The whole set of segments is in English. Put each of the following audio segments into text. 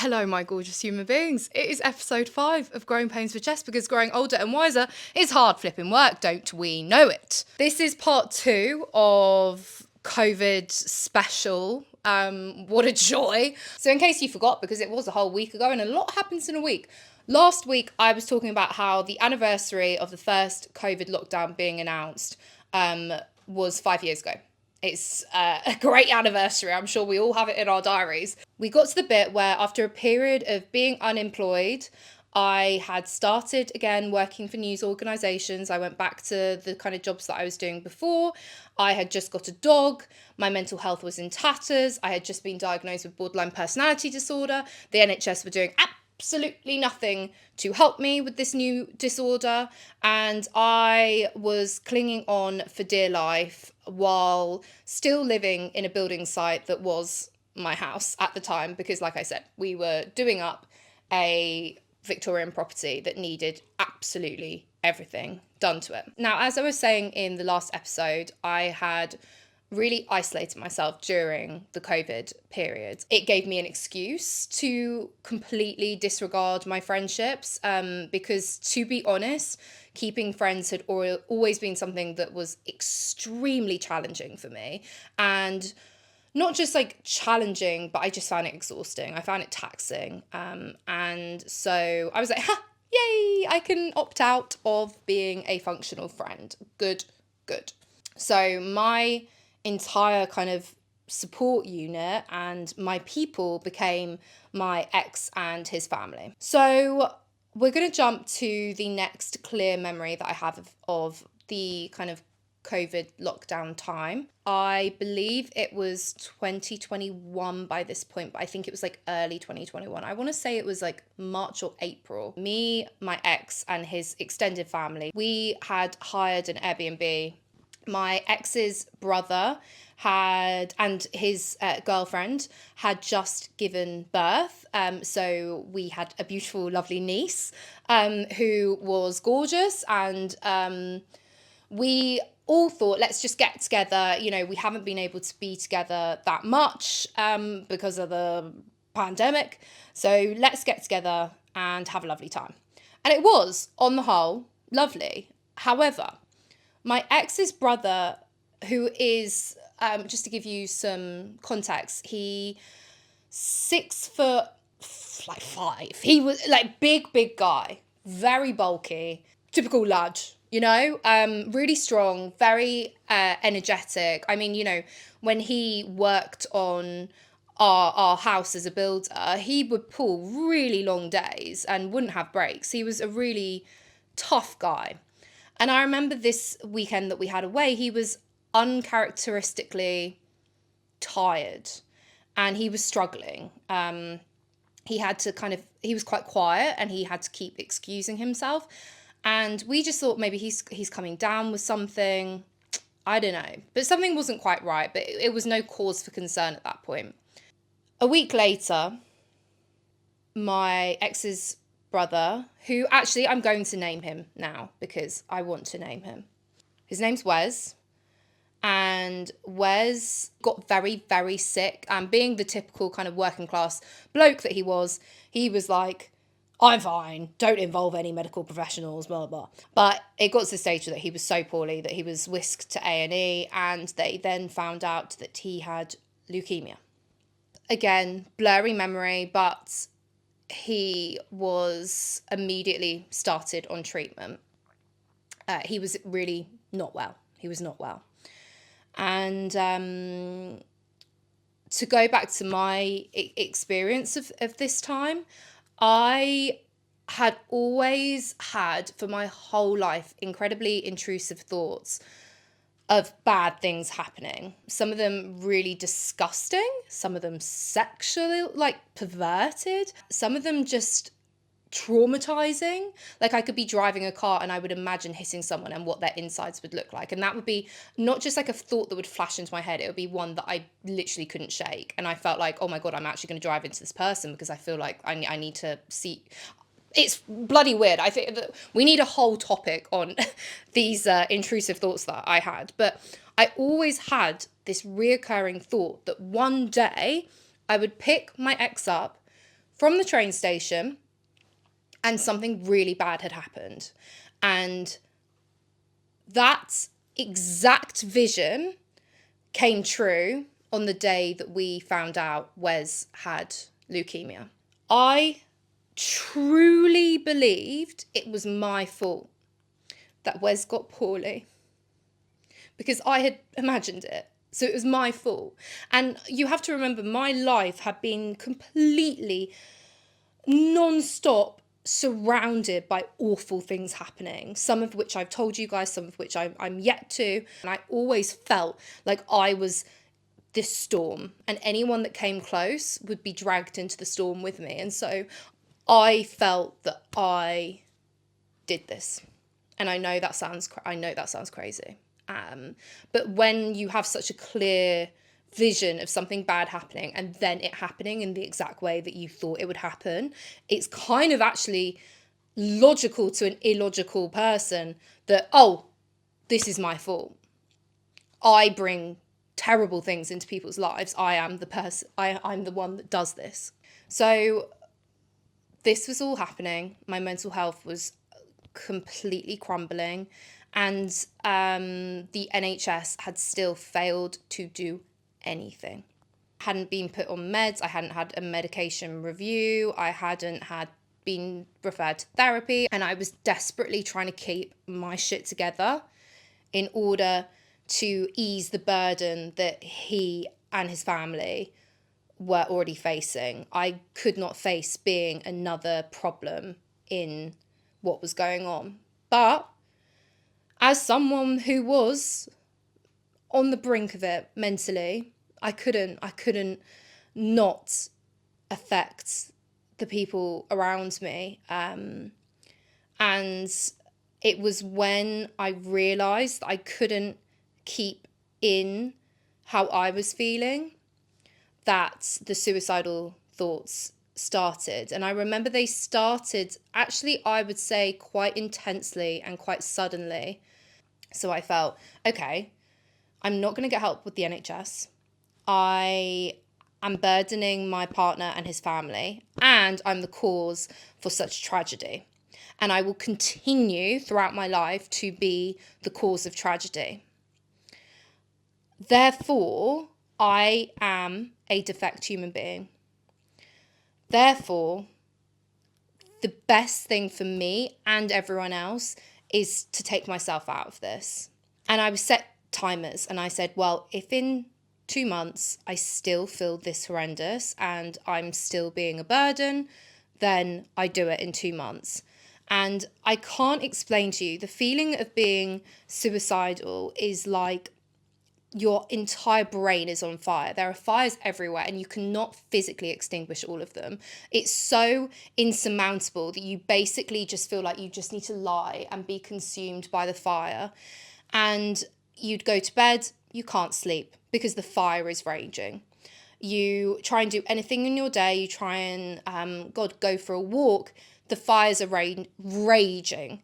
Hello, my gorgeous human beings. It is episode 5 of Growing Pains with Jess because growing older and wiser is hard flipping work, don't we know it? This is part 2 of COVID special. What a joy. So, in case you forgot, because it was a whole week ago and a lot happens in a week. Last week, I was talking about how the anniversary of the first COVID lockdown being announced was 5 years ago. It's a great anniversary. I'm sure we all have it in our diaries. We got to the bit where, after a period of being unemployed, I had started again working for news organisations. I went back to the kind of jobs that I was doing before. I had just got a dog. My mental health was in tatters. I had just been diagnosed with borderline personality disorder. The NHS were doing absolutely nothing to help me with this new disorder, and I was clinging on for dear life while still living in a building site that was my house at the time, because like I said, we were doing up a Victorian property that needed absolutely everything done to it. Now, as I was saying in the last episode, I had really isolated myself during the COVID period. It gave me an excuse to completely disregard my friendships, because, to be honest, keeping friends had always been something that was extremely challenging for me. And not just like challenging, but I just found it exhausting. I found it taxing. And so I was like, ha, yay, I can opt out of being a functional friend. Good. So my entire kind of support unit and my people became my ex and his family. So we're going to jump to the next clear memory that I have of the kind of COVID lockdown time. I believe it was 2021 by this point, but I think it was like early 2021. I want to say it was like March or April. Me, my ex, and his extended family, we had hired an Airbnb. My ex's brother and his girlfriend had just given birth. So we had a beautiful, lovely niece who was gorgeous. And we all thought, let's just get together. You know, we haven't been able to be together that much because of the pandemic. So let's get together and have a lovely time. And it was, on the whole, lovely. However, my ex's brother, who is, just to give you some context, he 6'5". He was like big guy, very bulky, typical lad, you know, really strong, very energetic. I mean, you know, when he worked on our house as a builder, he would pull really long days and wouldn't have breaks. He was a really tough guy. And I remember this weekend that we had away, he was uncharacteristically tired and he was struggling. He was quite quiet and he had to keep excusing himself. And we just thought maybe he's coming down with something. I don't know. But something wasn't quite right, but it was no cause for concern at that point. A week later, my ex's brother, who actually I'm going to name him now because I want to name him. His name's Wes. And Wes got very, very sick. And being the typical kind of working class bloke that he was like, I'm fine, don't involve any medical professionals, blah, blah. But it got to the stage that he was so poorly that he was whisked to A&E, and they then found out that he had leukemia. Again, blurry memory, but he was immediately started on treatment. He was really not well. And to go back to my experience of this time, I had always had, for my whole life, incredibly intrusive thoughts of bad things happening. Some of them really disgusting, some of them sexually, like, perverted, some of them just traumatizing. Like, I could be driving a car and I would imagine hitting someone and what their insides would look like. And that would be not just like a thought that would flash into my head, it would be one that I literally couldn't shake. And I felt like, oh my God, I'm actually going to drive into this person because I feel like I need to see. It's bloody weird. I think that we need a whole topic on these intrusive thoughts that I had. But I always had this reoccurring thought that one day I would pick my ex up from the train station and something really bad had happened. And that exact vision came true on the day that we found out Wes had leukemia. I truly believed it was my fault that Wes got poorly because I had imagined it. So it was my fault. And you have to remember, my life had been completely non-stop surrounded by awful things happening, some of which I've told you guys, some of which I'm yet to. And I always felt like I was this storm, and anyone that came close would be dragged into the storm with me. And so I felt that I did this. And I know that sounds crazy. But when you have such a clear vision of something bad happening and then it happening in the exact way that you thought it would happen, it's kind of actually logical to an illogical person that, oh, this is my fault. I bring terrible things into people's lives. I am the person, I'm the one that does this. So this was all happening. My mental health was completely crumbling, and the NHS had still failed to do anything. I hadn't been put on meds, I hadn't had a medication review, I hadn't had been referred to therapy, and I was desperately trying to keep my shit together in order to ease the burden that he and his family were already facing. I could not face being another problem in what was going on. But as someone who was on the brink of it mentally, I couldn't not affect the people around me. And it was when I realised that I couldn't keep in how I was feeling that the suicidal thoughts started. And I remember they started, actually, I would say quite intensely and quite suddenly. So I felt, okay, I'm not going to get help with the NHS. I am burdening my partner and his family, and I'm the cause for such tragedy. And I will continue throughout my life to be the cause of tragedy. Therefore, I am a defect human being. Therefore, the best thing for me and everyone else is to take myself out of this. And I was set timers, and I said, well, if in 2 months I still feel this horrendous and I'm still being a burden, then I do it in 2 months. And I can't explain to you, the feeling of being suicidal is like your entire brain is on fire. There are fires everywhere and you cannot physically extinguish all of them. It's so insurmountable that you basically just feel like you just need to lie and be consumed by the fire. And you'd go to bed, you can't sleep because the fire is raging. You try and do anything in your day, you try and, go for a walk, the fires are raging.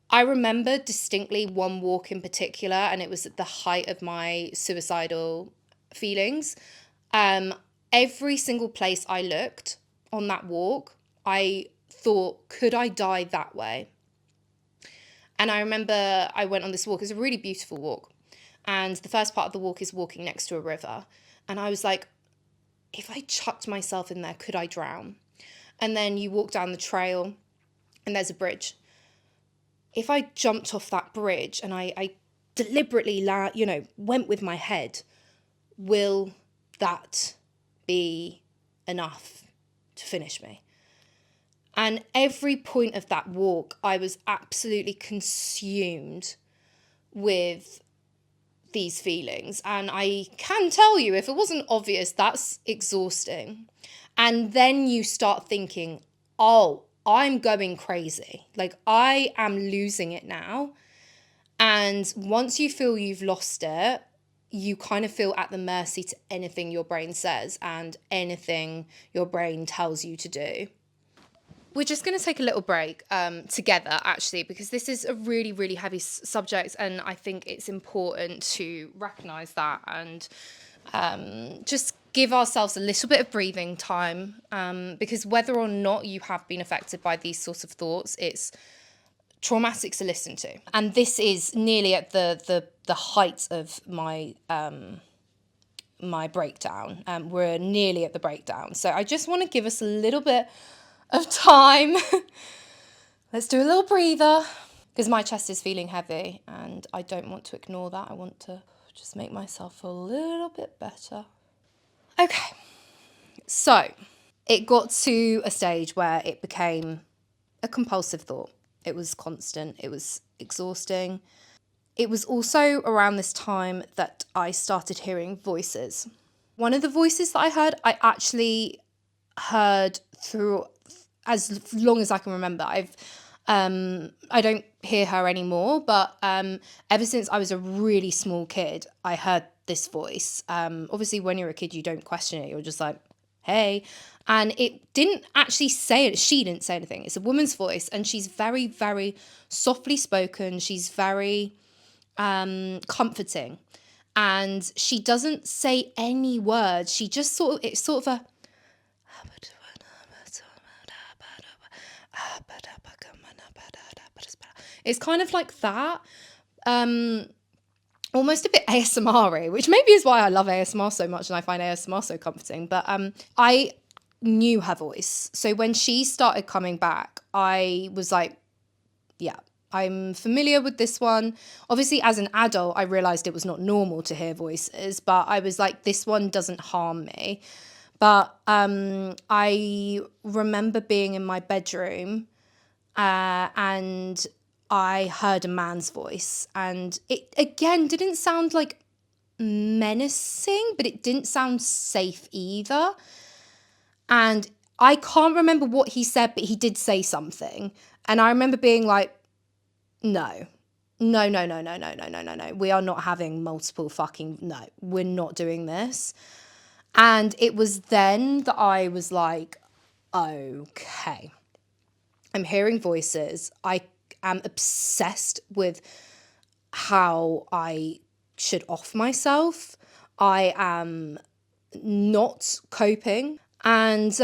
I remember distinctly one walk in particular, and it was at the height of my suicidal feelings. Every single place I looked on that walk, I thought, could I die that way? And I remember I went on this walk. It was a really beautiful walk. And the first part of the walk is walking next to a river. And I was like, if I chucked myself in there, could I drown? And then you walk down the trail and there's a bridge. If I jumped off that bridge and I deliberately, went with my head, will that be enough to finish me? And every point of that walk, I was absolutely consumed with these feelings. And I can tell you, if it wasn't obvious, that's exhausting. And then you start thinking, oh, I'm going crazy. Like, I am losing it now. And once you feel you've lost it, you kind of feel at the mercy to anything your brain says and anything your brain tells you to do. We're just going to take a little break together, actually, because this is a really, really heavy subject. And I think it's important to recognise that and just give ourselves a little bit of breathing time, because whether or not you have been affected by these sorts of thoughts, it's traumatic to listen to. And this is nearly at the height of my my breakdown. We're nearly at the breakdown. So I just want to give us a little bit of time. Let's do a little breather, because my chest is feeling heavy and I don't want to ignore that. I want to just make myself feel a little bit better. Okay, so it got to a stage where it became a compulsive thought. It was constant, it was exhausting. It was also around this time that I started hearing voices. One of the voices that I actually heard through as long as I can remember. I don't hear her anymore, but ever since I was a really small kid, I heard this voice. Obviously, when you're a kid, you don't question it. You're just like, hey. And it didn't actually say it. She didn't say anything. It's a woman's voice, and she's very, very softly spoken. She's very comforting, and she doesn't say any words. She just it's sort of a, it's kind of like that, almost a bit ASMR-y, which maybe is why I love ASMR so much and I find ASMR so comforting. But I knew her voice, so when she started coming back, I was like, yeah, I'm familiar with this one. Obviously, as an adult, I realized it was not normal to hear voices, but I was like, this one doesn't harm me. But I remember being in my bedroom and I heard a man's voice, and it again didn't sound like menacing, but it didn't sound safe either. And I can't remember what he said, but he did say something. And I remember being like, no. No, no, no, no, no, no, no, no, no. We are not having multiple fucking, no, we're not doing this. And it was then that I was like, okay, I'm hearing voices. I am obsessed with how I should off myself. I am not coping. And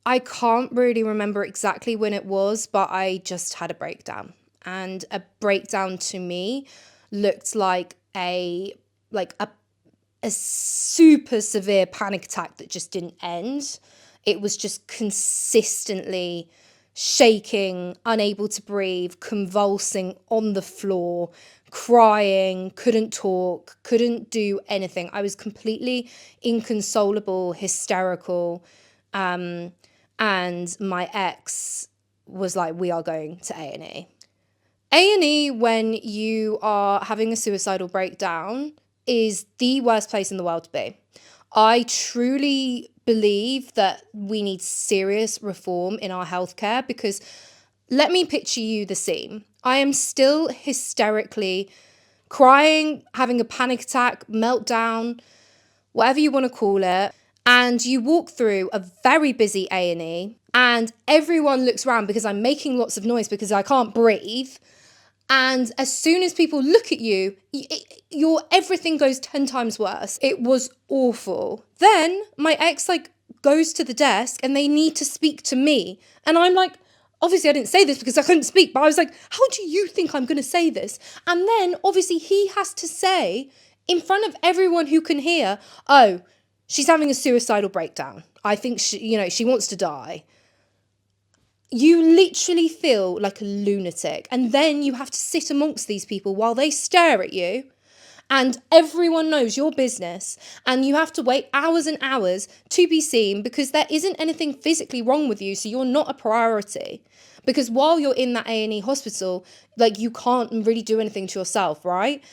I can't really remember exactly when it was, but I just had a breakdown. And a breakdown to me looked like a super severe panic attack that just didn't end. It was just consistently shaking, unable to breathe, convulsing on the floor, crying, couldn't talk, couldn't do anything. I was completely inconsolable, hysterical. And my ex was like, we are going to A&E. A&E, when you are having a suicidal breakdown, is the worst place in the world to be. I truly believe that we need serious reform in our healthcare, because let me picture you the scene. I am still hysterically crying, having a panic attack, meltdown, whatever you want to call it. And you walk through a very busy A&E and everyone looks around because I'm making lots of noise because I can't breathe. And as soon as people look at you, your everything goes 10 times worse. It was awful. Then my ex goes to the desk and they need to speak to me. And I'm like, obviously I didn't say this because I couldn't speak, but I was like, how do you think I'm going to say this? And then obviously he has to say in front of everyone who can hear, oh, she's having a suicidal breakdown. I think she wants to die. You literally feel like a lunatic. And then you have to sit amongst these people while they stare at you. And everyone knows your business. And you have to wait hours and hours to be seen because there isn't anything physically wrong with you. So you're not a priority. Because while you're in that A&E hospital, you can't really do anything to yourself, right?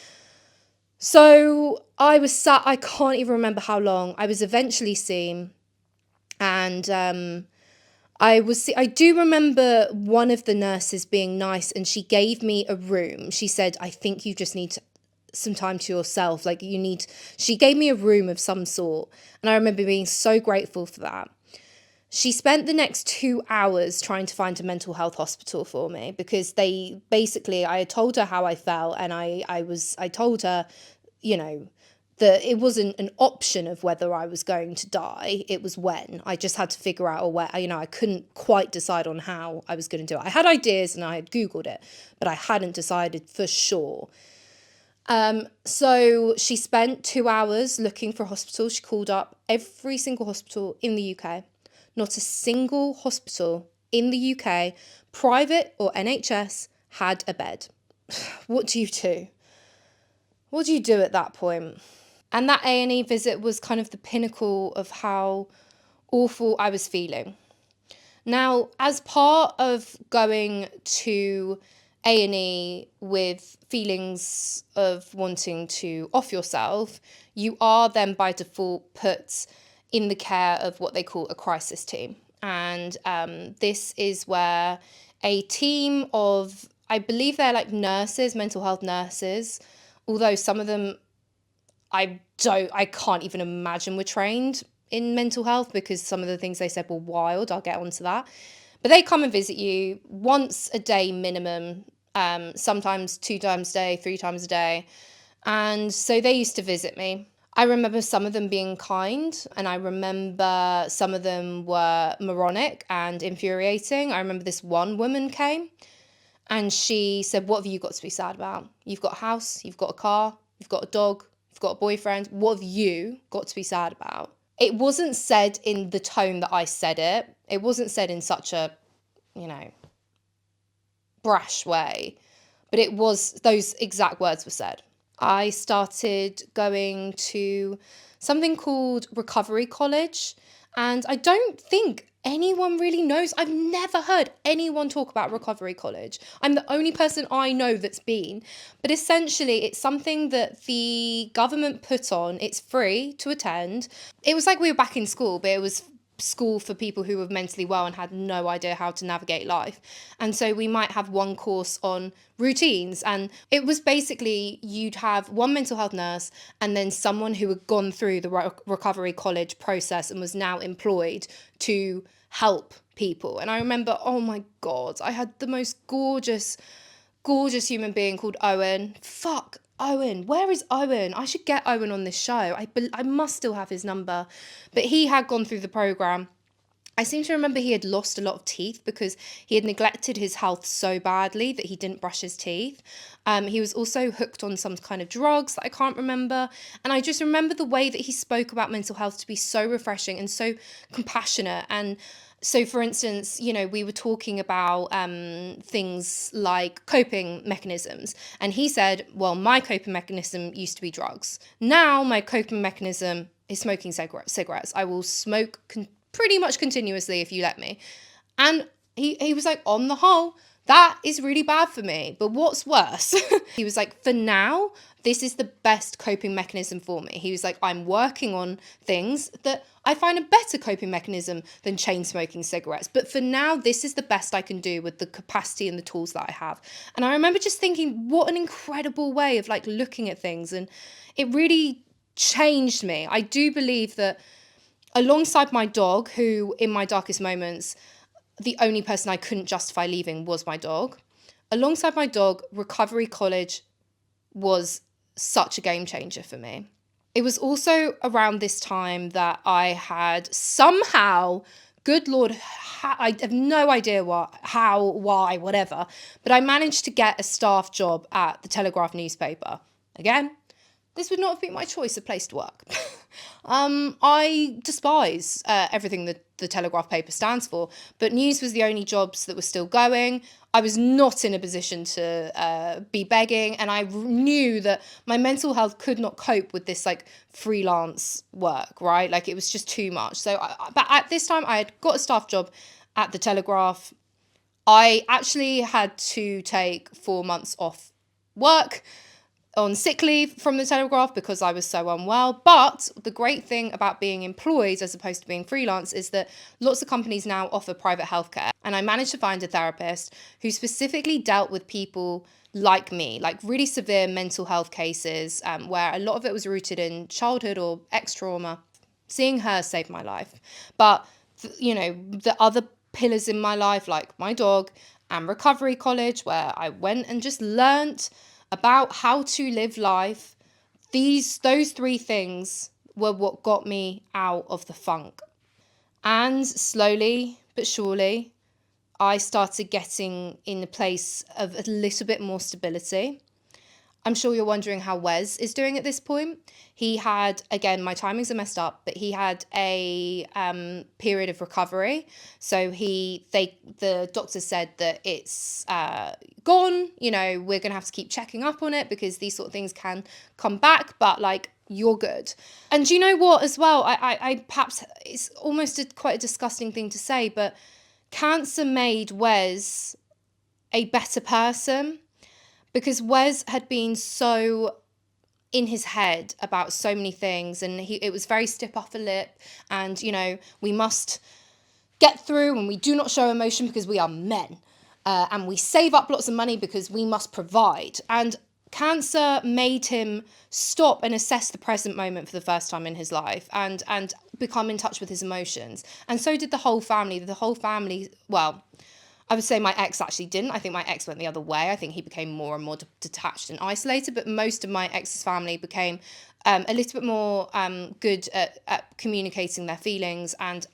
So I was sat, I can't even remember how long. I was eventually seen. And I do remember one of the nurses being nice, and she gave me a room. She said, I think you just need some time to yourself. She gave me a room of some sort. And I remember being so grateful for that. She spent the next 2 hours trying to find a mental health hospital for me because I had told her how I felt, and I told her, that it wasn't an option of whether I was going to die, it was when. I just had to figure out a way, I couldn't quite decide on how I was going to do it. I had ideas and I had Googled it, but I hadn't decided for sure. So she spent 2 hours looking for a hospital. She called up every single hospital in the UK. Not a single hospital in the UK, private or NHS, had a bed. What do you do? What do you do at that point? And that A&E visit was kind of the pinnacle of how awful I was feeling. Now, as part of going to A&E with feelings of wanting to off yourself, you are then by default put in the care of what they call a crisis team. And this is where a team of, I believe they're like nurses, mental health nurses, although some of them I can't even imagine were trained in mental health, because some of the things they said were wild. I'll get onto that. But they come and visit you once a day minimum, sometimes 2 times a day, 3 times a day. And so they used to visit me. I remember some of them being kind, and I remember some of them were moronic and infuriating. I remember this one woman came and she said, "What have you got to be sad about? You've got a house, you've got a car, you've got a dog, you've got a boyfriend. What have you got to be sad about?" It wasn't said in the tone that I said it. It wasn't said in such a, brash way, but it was, those exact words were said. I started going to something called Recovery College, and I don't think anyone really knows. I've never heard anyone talk about Recovery College. I'm the only person I know that's been. But essentially, it's something that the government put on. It's free to attend. It was like we were back in school, but it was school for people who were mentally well and had no idea how to navigate life. And so we might have one course on routines, and it was basically you'd have one mental health nurse and then someone who had gone through the recovery college process and was now employed to help people. And I remember, oh my God, I had the most gorgeous human being called Owen. Fuck, Owen. Where is Owen? I should get Owen on this show. I must still have his number. But he had gone through the program. I seem to remember he had lost a lot of teeth because he had neglected his health so badly that he didn't brush his teeth. He was also hooked on some kind of drugs that I can't remember. And I just remember the way that he spoke about mental health to be so refreshing and so compassionate. And so, for instance, we were talking about things like coping mechanisms. And he said, well, my coping mechanism used to be drugs. Now my coping mechanism is smoking cigarettes. I will smoke pretty much continuously if you let me. And he was like, on the whole, that is really bad for me. But what's worse? He was like, for now, this is the best coping mechanism for me. He was like, I'm working on things that I find a better coping mechanism than chain smoking cigarettes. But for now, this is the best I can do with the capacity and the tools that I have. And I remember just thinking, what an incredible way of looking at things. And it really changed me. I do believe that alongside my dog, who in my darkest moments, the only person I couldn't justify leaving was my dog. Alongside my dog, Recovery College was such a game changer for me. It was also around this time that I had somehow, good Lord, I have no idea what, how, why, whatever, but I managed to get a staff job at the Telegraph newspaper. Again, this would not have been my choice of place to work. I despise everything that the Telegraph paper stands for, but news was the only jobs that were still going. I was not in a position to be begging, and I knew that my mental health could not cope with this freelance work, right? It was just too much. So, but at this time, I had got a staff job at the Telegraph. I actually had to take 4 months off work on sick leave from the Telegraph because I was so unwell. But the great thing about being employed as opposed to being freelance is that lots of companies now offer private healthcare. And I managed to find a therapist who specifically dealt with people like me, really severe mental health cases, where a lot of it was rooted in childhood or ex-trauma. Seeing her saved my life. But, the other pillars in my life, like my dog and Recovery College, where I went and just learnt about how to live life Those three things were what got me out of the funk. And slowly but surely, I started getting in a place of a little bit more stability. I'm sure you're wondering how Wes is doing at this point. He had, again, my timings are messed up, but he had a period of recovery. So the doctor said that it's gone. You know, we're going to have to keep checking up on it because these sort of things can come back, but like, you're good. And do you know what as well? I perhaps it's almost quite a disgusting thing to say, but cancer made Wes a better person. Because Wes had been so in his head about so many things, and it was very stiff upper lip, and, you know, we must get through and we do not show emotion because we are men, and we save up lots of money because we must provide. And cancer made him stop and assess the present moment for the first time in his life, and become in touch with his emotions. And so did the whole family. Well, I would say my ex actually didn't. I think my ex went the other way. I think he became more and more detached and isolated, but most of my ex's family became a little bit more good at communicating their feelings and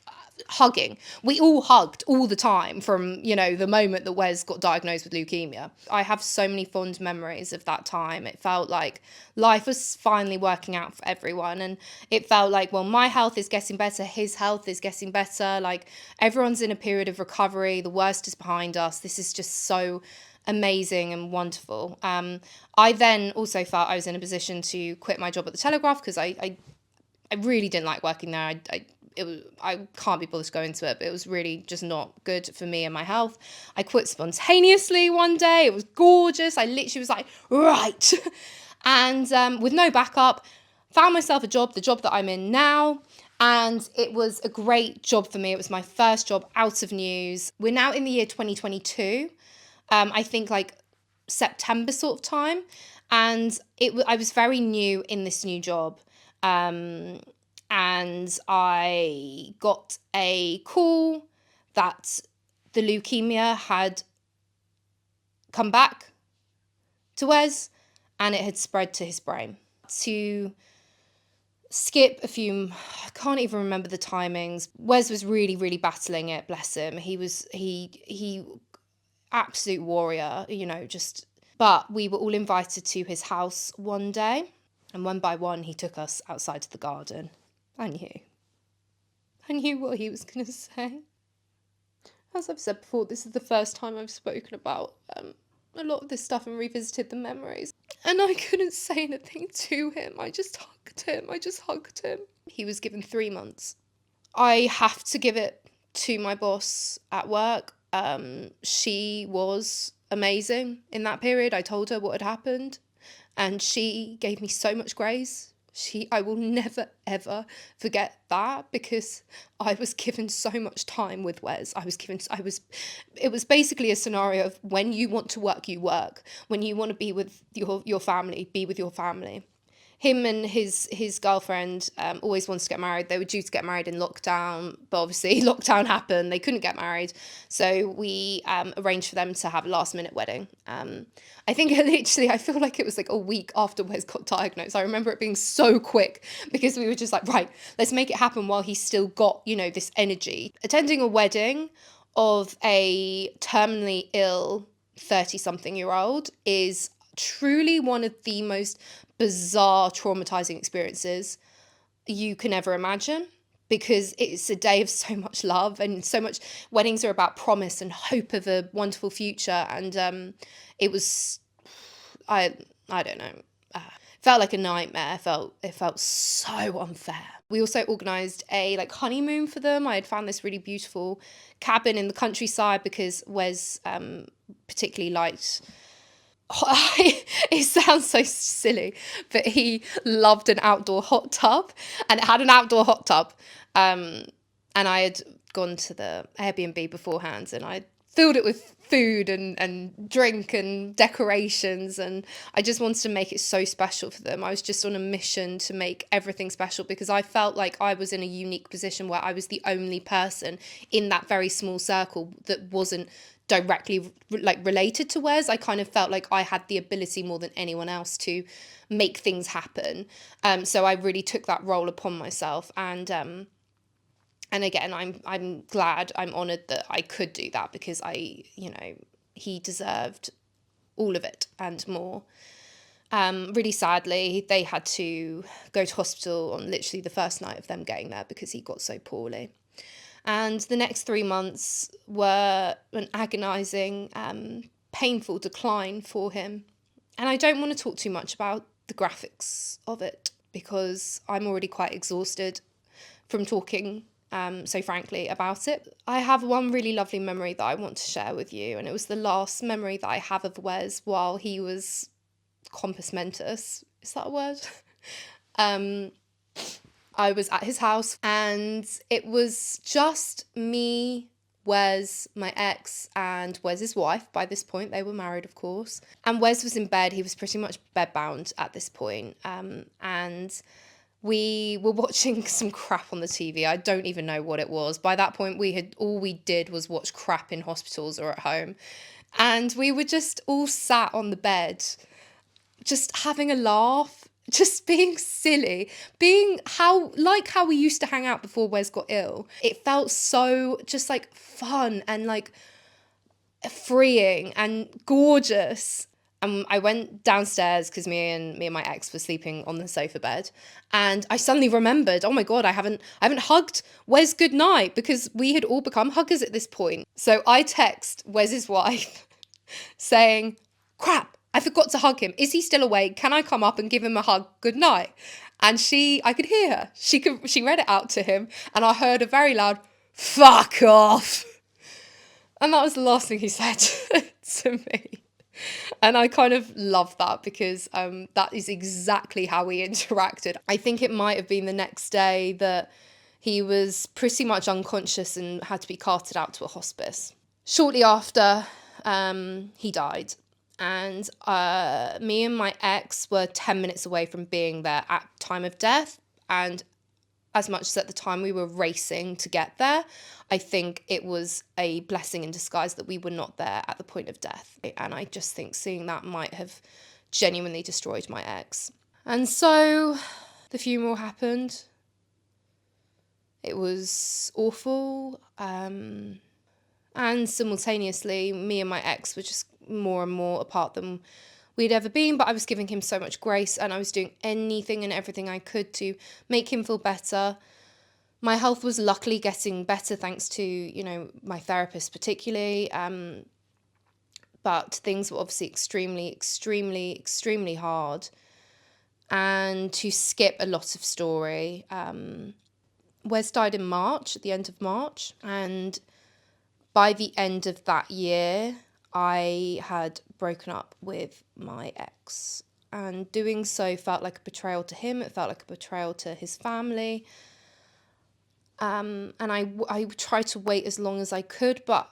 hugging. We all hugged all the time from, you know, the moment that Wes got diagnosed with leukemia. I have so many fond memories of that time. It felt like life was finally working out for everyone, and it felt like, well, my health is getting better, his health is getting better, like everyone's in a period of recovery, the worst is behind us. This is just so amazing and wonderful. I then also felt I was in a position to quit my job at the Telegraph because I really didn't like working there. I can't be bothered to go into it, but it was really just not good for me and my health. I quit spontaneously one day. It was gorgeous. I literally was like, right. And with no backup, found myself a job, the job that I'm in now. And it was a great job for me. It was my first job out of news. We're now in the year 2022. I think like September sort of time. And I was very new in this new job. And I got a call that the leukemia had come back to Wes and it had spread to his brain. To skip a few, I can't even remember the timings. Wes was really, really battling it, bless him. He absolute warrior, you know, but we were all invited to his house one day, and one by one he took us outside to the garden. I knew what he was going to say. As I've said before, this is the first time I've spoken about a lot of this stuff and revisited the memories. And I couldn't say anything to him. I just hugged him. He was given 3 months. I have to give it to my boss at work. She was amazing in that period. I told her what had happened, and she gave me so much grace. I will never, ever forget that, because I was given so much time with Wes. It was basically a scenario of when you want to work, you work. When you want to be with your family, be with your family. Him and his girlfriend always wanted to get married. They were due to get married in lockdown, but obviously lockdown happened. They couldn't get married. So we arranged for them to have a last minute wedding. I think I feel like it was like a week after Wes got diagnosed. I remember it being so quick because we were just like, right, let's make it happen while he's still got, you know, this energy. Attending a wedding of a terminally ill 30-something-year-old is truly one of the most bizarre, traumatizing experiences you can ever imagine, because it's a day of so much love and so much. Weddings are about promise and hope of a wonderful future, and it was, I don't know, felt like a nightmare. It felt so unfair. We also organised a honeymoon for them. I had found this really beautiful cabin in the countryside because Wes particularly liked. It sounds so silly, but he loved an outdoor hot tub, and it had an outdoor hot tub. And I had gone to the Airbnb beforehand and I filled it with food and drink and decorations, and I just wanted to make it so special for them. I was just on a mission to make everything special because I felt like I was in a unique position where I was the only person in that very small circle that wasn't directly like related to Wes. I kind of felt like I had the ability more than anyone else to make things happen. So I really took that role upon myself, and again, I'm glad, I'm honoured that I could do that because he deserved all of it and more. Really sadly, they had to go to hospital on literally the first night of them getting there because he got so poorly. And the next 3 months were an agonising, painful decline for him. And I don't want to talk too much about the graphics of it because I'm already quite exhausted from talking so frankly about it. I have one really lovely memory that I want to share with you, and it was the last memory that I have of Wes while he was compos mentis. Is that a word? I was at his house and it was just me, Wes, my ex, and Wes's wife. By this point, they were married, of course. And Wes was in bed. He was pretty much bedbound at this point. And we were watching some crap on the TV. I don't even know what it was. By that point, all we did was watch crap in hospitals or at home. And we were just all sat on the bed, just having a laugh, just being silly, being how we used to hang out before Wes got ill. It felt so just like fun and like freeing and gorgeous. I went downstairs because me and my ex were sleeping on the sofa bed, and I suddenly remembered, oh my God, I haven't hugged Wes goodnight because we had all become huggers at this point. So I text Wes's wife saying, crap, I forgot to hug him. Is he still awake? Can I come up and give him a hug goodnight? And I could hear her. She read it out to him, and I heard a very loud, fuck off. And that was the last thing he said to me. And I kind of love that because that is exactly how we interacted. I think it might have been the next day that he was pretty much unconscious and had to be carted out to a hospice. Shortly after, he died. And me and my ex were 10 minutes away from being there at time of death. And as much as at the time we were racing to get there, I think it was a blessing in disguise that we were not there at the point of death. And I just think seeing that might have genuinely destroyed my ex. And so the funeral happened. It was awful. And simultaneously, me and my ex were just more and more apart than we'd ever been, but I was giving him so much grace and I was doing anything and everything I could to make him feel better. My health was luckily getting better thanks to, my therapist particularly, but things were obviously extremely, extremely, extremely hard. And to skip a lot of story, Wes died in March, at the end of March, and by the end of that year, I had broken up with my ex, and doing so felt like a betrayal to him. It felt like a betrayal to his family. And I tried to wait as long as I could, but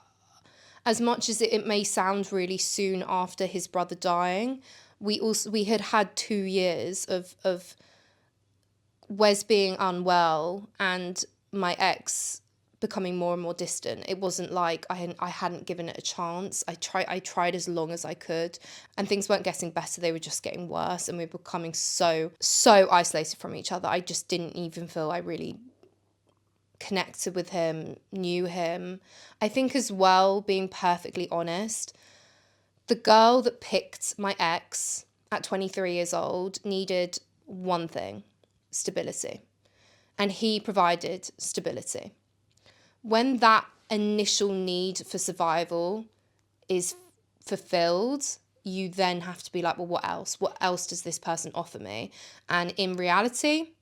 as much as it may sound really soon after his brother dying, we had 2 years of Wes being unwell and my ex becoming more and more distant. It wasn't like I hadn't given it a chance. I tried as long as I could, and things weren't getting better. They were just getting worse, and we were becoming so isolated from each other. I just didn't even feel I really connected with him, knew him. I think as well, being perfectly honest, the girl that picked my ex at 23 years old needed one thing: stability. And he provided stability. When that initial need for survival is fulfilled, you then have to be like, well, what else? What else does this person offer me? And in reality,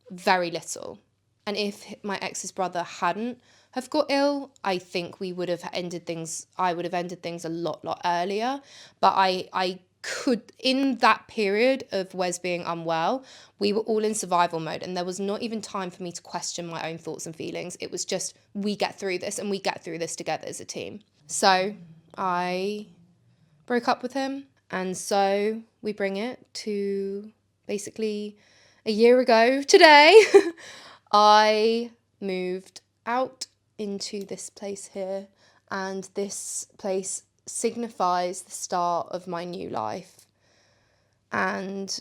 very little. And if my ex's brother hadn't have got ill, I think I would have ended things a lot earlier. But I in that period of Wes being unwell, we were all in survival mode, and there was not even time for me to question my own thoughts and feelings. It was just, we get through this, and we get through this together as a team. So I broke up with him, and so we bring it to basically a year ago today. I moved out into this place here, and this place signifies the start of my new life and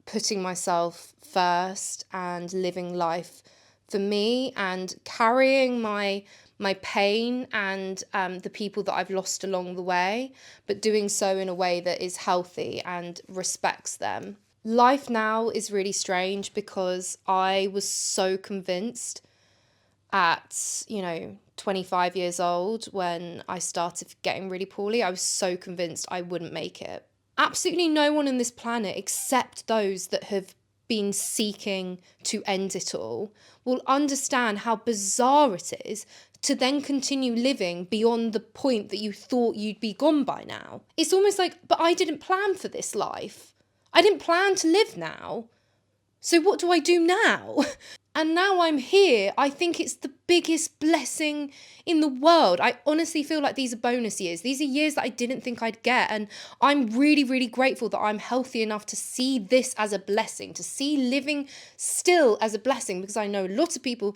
putting myself first and living life for me and carrying my pain and the people that I've lost along the way, but doing so in a way that is healthy and respects them. Life now is really strange because I was so convinced at, 25 years old when I started getting really poorly. I was so convinced I wouldn't make it. Absolutely no one on this planet, except those that have been seeking to end it all, will understand how bizarre it is to then continue living beyond the point that you thought you'd be gone by now. It's almost like, but I didn't plan for this life. I didn't plan to live now. So what do I do now? And now I'm here. I think it's the biggest blessing in the world. I honestly feel like these are bonus years. These are years that I didn't think I'd get. And I'm really, really grateful that I'm healthy enough to see this as a blessing, to see living still as a blessing, because I know lots of people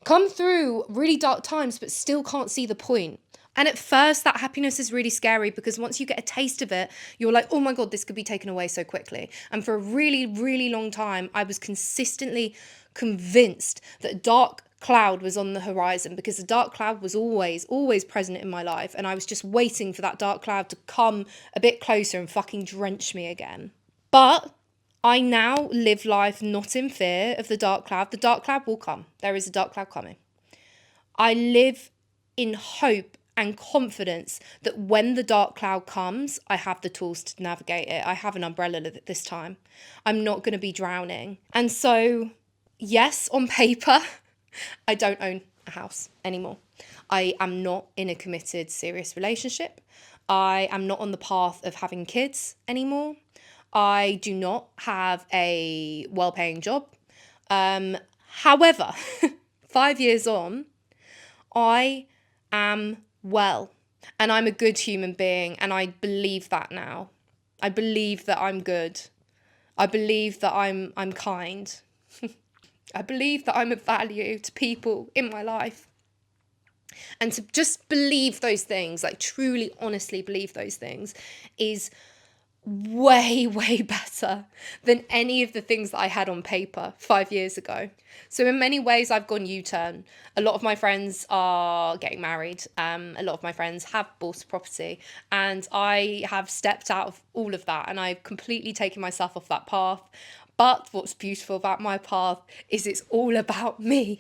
come through really dark times but still can't see the point. And at first, that happiness is really scary because once you get a taste of it, you're like, oh my God, this could be taken away so quickly. And for a really, really long time, I was consistently convinced that a dark cloud was on the horizon because the dark cloud was always present in my life. And I was just waiting for that dark cloud to come a bit closer and fucking drench me again. But I now live life not in fear of the dark cloud. The dark cloud will come. There is a dark cloud coming. I live in hope and confidence that when the dark cloud comes, I have the tools to navigate it. I have an umbrella this time. I'm not going to be drowning. And so, yes, on paper, I don't own a house anymore. I am not in a committed, serious relationship. I am not on the path of having kids anymore. I do not have a well-paying job. However, 5 years on, I am well, and I'm a good human being, and I believe that now. I believe that I'm good. I believe that I'm kind. I believe that I'm of value to people in my life. And to just believe those things, like truly, honestly believe those things, is way, way better than any of the things that I had on paper 5 years ago. So in many ways, I've gone U-turn. A lot of my friends are getting married. A lot of my friends have bought a property, and I have stepped out of all of that, and I've completely taken myself off that path. But what's beautiful about my path is it's all about me.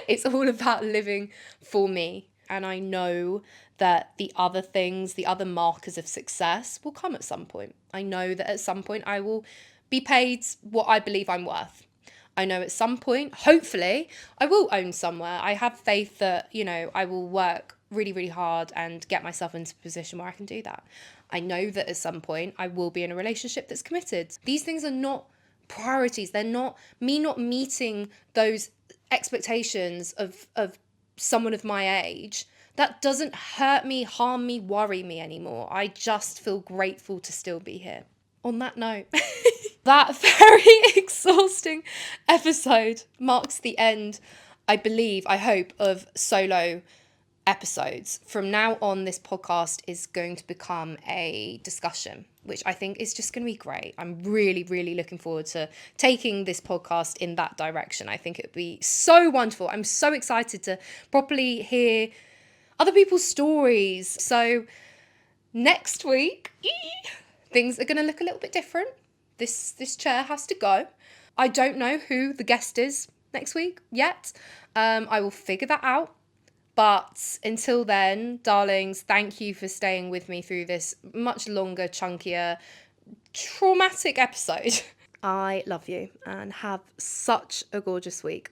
It's all about living for me. And I know that the other things, the other markers of success will come at some point. I know that at some point I will be paid what I believe I'm worth. I know at some point, hopefully, I will own somewhere. I have faith that, I will work really, really hard and get myself into a position where I can do that. I know that at some point I will be in a relationship that's committed. These things are not priorities. They're not meeting those expectations of someone of my age. That doesn't hurt me, harm me, worry me anymore. I just feel grateful to still be here. On that note, that very exhausting episode marks the end, I believe, I hope, of solo episodes. From now on, this podcast is going to become a discussion, which I think is just going to be great. I'm really, really looking forward to taking this podcast in that direction. I think it would be so wonderful. I'm so excited to properly hear other people's stories. So next week, things are going to look a little bit different. This chair has to go. I don't know who the guest is next week yet. I will figure that out. But until then, darlings, thank you for staying with me through this much longer, chunkier, traumatic episode. I love you and have such a gorgeous week.